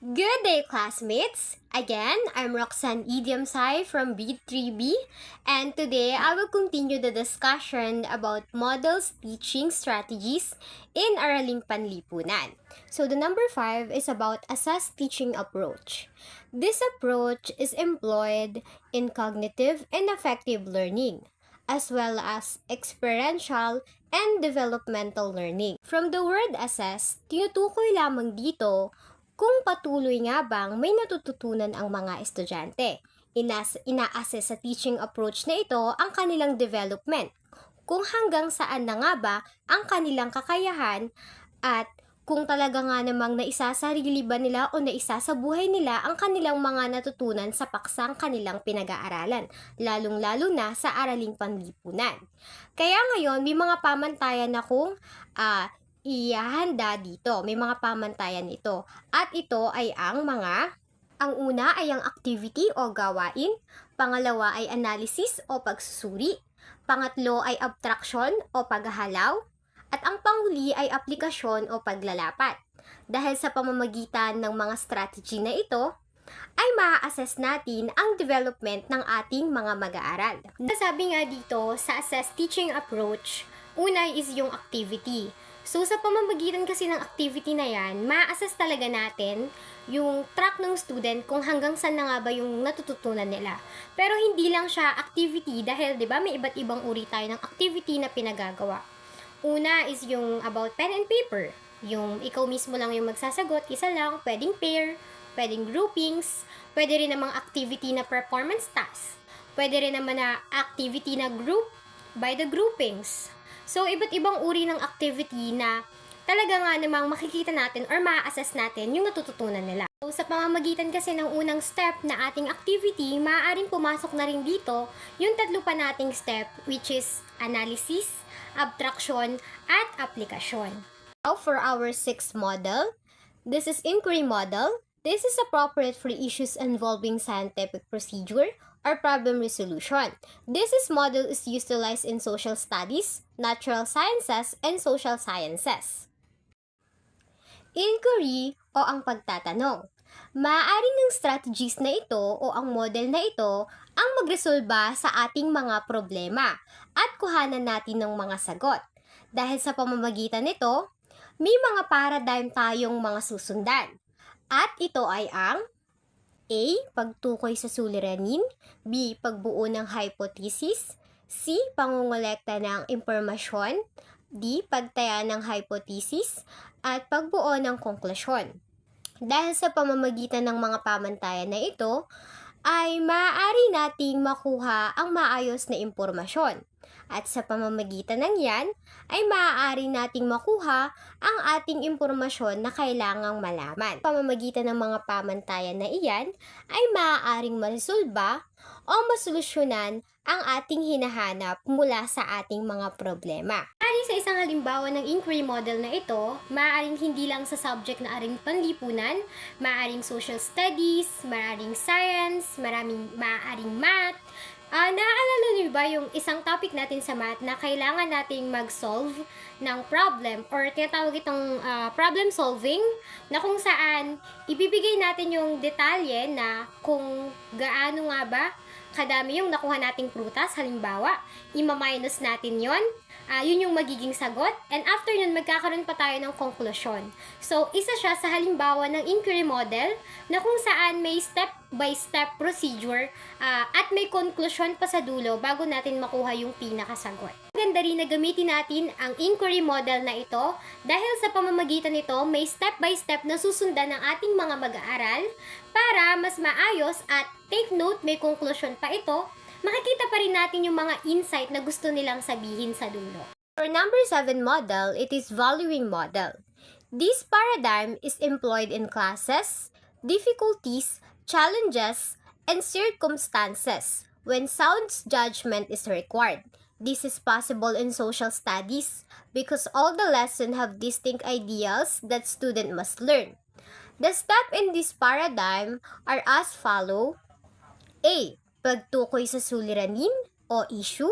Good day, classmates! Again, I'm Roxanne Idiamsay from Beat 3B, and today I will continue the discussion about models teaching strategies in Araling Panlipunan. So the number 5 is about assess teaching approach. This approach is employed in cognitive and affective learning, as well as experiential and developmental learning. From the word assess, tinutukoy lamang dito kung patuloy nga bang may natututunan ang mga estudyante. Ina-assess sa teaching approach na ito ang kanilang development. Kung hanggang saan na nga ba ang kanilang kakayahan at kung talaga nga namang naisasarili ba nila o naisasabuhay nila ang kanilang mga natutunan sa paksang kanilang pinag-aaralan, lalong-lalo na sa araling panlipunan. Kaya ngayon, may mga pamantayan akong ihahanda dito. May mga pamantayan ito. At ito ay ang una ay ang activity o gawain, pangalawa ay analysis o pagsusuri, pangatlo ay abstraction o paghahalaw, at ang panghuli ay aplikasyon o paglalapat. Dahil sa pamamagitan ng mga strategy na ito, ay maa-assess natin ang development ng ating mga mag-aaral. Sabi nga dito, sa assess teaching approach, una is yung activity. So, sa pamamagitan kasi ng activity na yan, ma-assess talaga natin yung track ng student kung hanggang saan na nga ba yung natututunan nila. Pero hindi lang siya activity dahil, di ba, may iba't ibang uri tayo ng activity na pinagagawa. Una is yung about pen and paper. Yung ikaw mismo lang yung magsasagot, isa lang, pwedeng pair, pwedeng groupings, pwede rin namang activity na performance task. Pwede rin naman na activity na group by the groupings. So, iba't ibang uri ng activity na talaga nga namang makikita natin or ma-assess natin yung natututunan nila. So, sa pamamagitan kasi ng unang step na ating activity, maaaring pumasok na rin dito yung tatlo pa nating step, which is analysis, abstraction, at aplikasyon. Now, for our sixth model, this is inquiry model. This is appropriate for issues involving scientific procedure or problem resolution. This model is utilized in social studies, natural sciences, and social sciences. Inquiry o ang pagtatanong. Maaari ng strategies na ito o ang model na ito ang magresolba sa ating mga problema at kuhanan natin ng mga sagot. Dahil sa pamamagitan nito, may mga paradigm tayong mga susundan. At ito ay ang A. Pagtukoy sa suliranin, B. Pagbuo ng hypothesis, C. Pangongolekta ng impormasyon, D. Pagtaya ng hypothesis, at pagbuo ng konklusyon. Dahil sa pamamagitan ng mga pamantayan na ito, ay maaari nating makuha ang maayos na impormasyon. At sa pamamagitan ng yan, ay maaari nating makuha ang ating impormasyon na kailangang malaman. Pamamagitan ng mga pamantayan na iyan, ay maaaring maresolba o masolusyonan ang ating hinahanap mula sa ating mga problema. Sa isang halimbawa ng inquiry model na ito, maaaring hindi lang sa subject na aring panlipunan, maaaring social studies, maaaring science, maaaring math. Naaalala niyo ba yung isang topic natin sa math na kailangan nating mag-solve ng problem or tinatawag itong problem solving na kung saan ibibigay natin yung detalye na kung gaano nga ba kadami yung nakuha nating prutas, halimbawa, ima-minus natin yon. Yun yung magiging sagot. And after nun, magkakaroon pa tayo ng konklusyon. So, isa siya sa halimbawa ng inquiry model na kung saan may step-by-step procedure at may konklusyon pa sa dulo bago natin makuha yung pinakasagot. Maganda rin na gamitin natin ang inquiry model na ito dahil sa pamamagitan nito, may step-by-step na susundan ng ating mga mag-aaral para mas maayos at take note, may konklusyon pa ito, makikita pa rin natin yung mga insight na gusto nilang sabihin sa dulo. For number 7 model, it is valuing model. This paradigm is employed in classes, difficulties, challenges, and circumstances when sound judgment is required. This is possible in social studies because all the lessons have distinct ideals that student must learn. The steps in this paradigm are as follow. A. Pagtukoy sa suliranin o issue.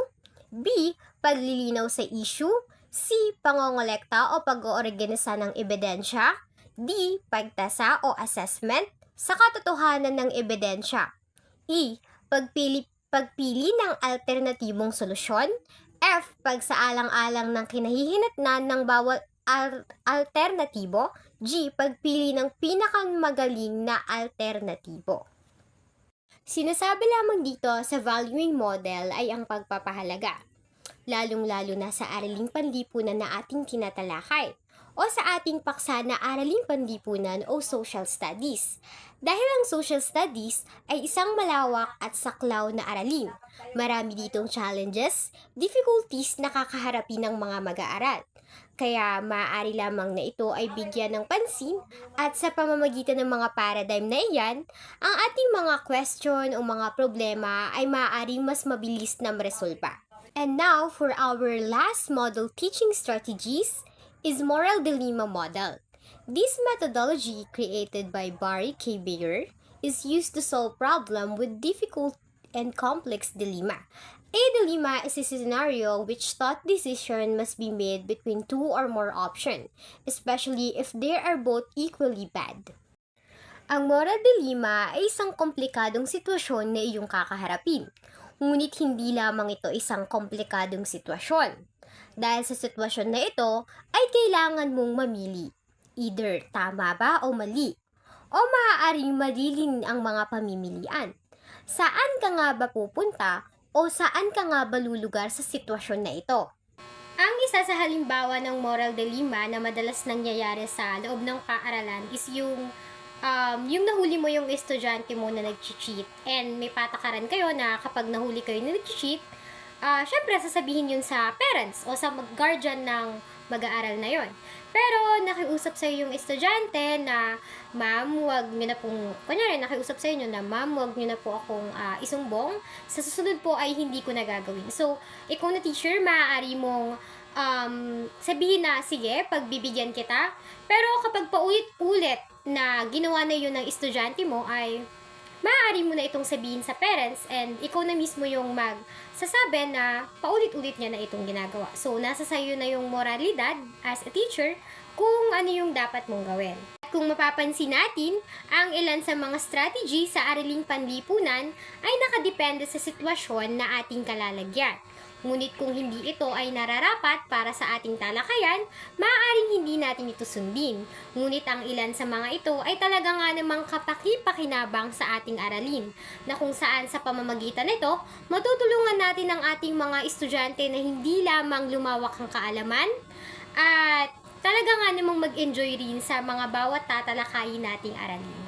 B. Paglilinaw sa issue. C. Pangongolekta o pag-oorganisa ng ebidensya. D. Pagtasa o assessment sa katotohanan ng ebidensya. E. Pagpili ng alternatibong solusyon. F. Pagsaalang-alang ng kinahihinatnan ng bawat alternatibo. G. Pagpili ng pinakamagaling na alternatibo. Sinasabi lamang dito sa valuing model ay ang pagpapahalaga, lalong-lalo na sa araling panlipunan na ating tinatalakay o sa ating paksa na araling panlipunan o social studies. Dahil ang social studies ay isang malawak at saklaw na aralin, marami ditong challenges, difficulties na kakaharapin ng mga mag-aaral. Kaya maaari lamang na ito ay bigyan ng pansin at sa pamamagitan ng mga paradigm na iyan, ang ating mga question o mga problema ay maaaring mas mabilis na maresolba. And now, for our last model teaching strategies is Moral Dilemma Model. This methodology, created by Barry K. Beyer, is used to solve problems with difficult and complex dilemma. A dilemma is a scenario which thought decision must be made between two or more options, especially if they are both equally bad. Ang moral dilemma ay isang komplikadong sitwasyon na iyong kakaharapin, ngunit hindi lamang ito isang komplikadong sitwasyon. Dahil sa sitwasyon na ito, ay kailangan mong mamili, either tama ba o mali, o maaaring malilin ang mga pamimilian. Saan ka nga ba pupunta o saan ka nga ba lulugar sa sitwasyon na ito? Ang isa sa halimbawa ng moral dilemma na madalas nangyayari sa loob ng paaralan is yung nahuli mo yung estudyante mo na nag-cheat and may patakaran kayo na kapag nahuli kayo na nag-cheat, syempre sasabihin yun sa parents o sa guardian ng mag-aaral na yon. Pero nakiusap sa yung estudyante na, ma'am, wag niyo na pong, kunyari, nakiusap sa inyo na, ma'am, wag niyo na po akong isumbong. Sa susunod po ay hindi ko na gagawin. So, ikaw na teacher, maaari mong sabihin na, sige, pagbibigyan kita. Pero kapag paulit-ulit na ginawa na yun ng estudyante mo ay maaari mo na itong sabihin sa parents and ikaw na mismo yung magsasabi na paulit-ulit niya na itong ginagawa. So, nasa sayo na yung moralidad as a teacher kung ano yung dapat mong gawin. At kung mapapansin natin, ang ilan sa mga strategy sa araling panlipunan ay nakadepende sa sitwasyon na ating kalalagyan. Ngunit kung hindi ito ay nararapat para sa ating talakayan, maaaring hindi natin ito sundin. Ngunit ang ilan sa mga ito ay talaga nga namang kapaki-pakinabang sa ating aralin, na kung saan sa pamamagitan nito, matutulungan natin ang ating mga estudyante na hindi lamang lumawak ang kaalaman, at talaga nga namang mag-enjoy rin sa mga bawat tatalakayin nating aralin.